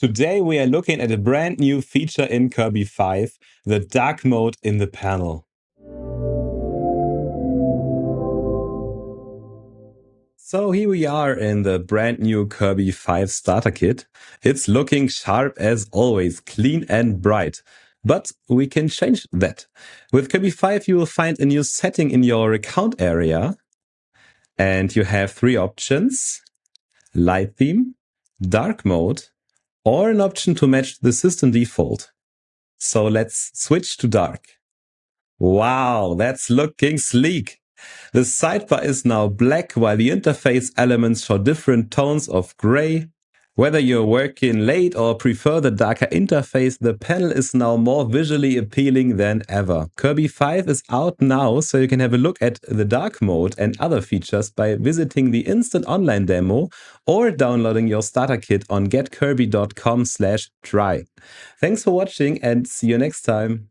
Today we are looking at a brand new feature in Kirby 5, the dark mode in the panel. So here we are in the brand new Kirby 5 starter kit. It's looking sharp as always, clean and bright. But we can change that. With Kirby 5 you will find a new setting in your account area. And you have three options: light theme, dark mode, or an option to match the system default. So let's switch to dark. Wow, that's looking sleek. The sidebar is now black while the interface elements show different tones of gray. Whether you're working late or prefer the darker interface, the panel is now more visually appealing than ever. Kirby 5 is out now, so you can have a look at the dark mode and other features by visiting the instant online demo or downloading your starter kit on getkirby.com/try. Thanks for watching and see you next time.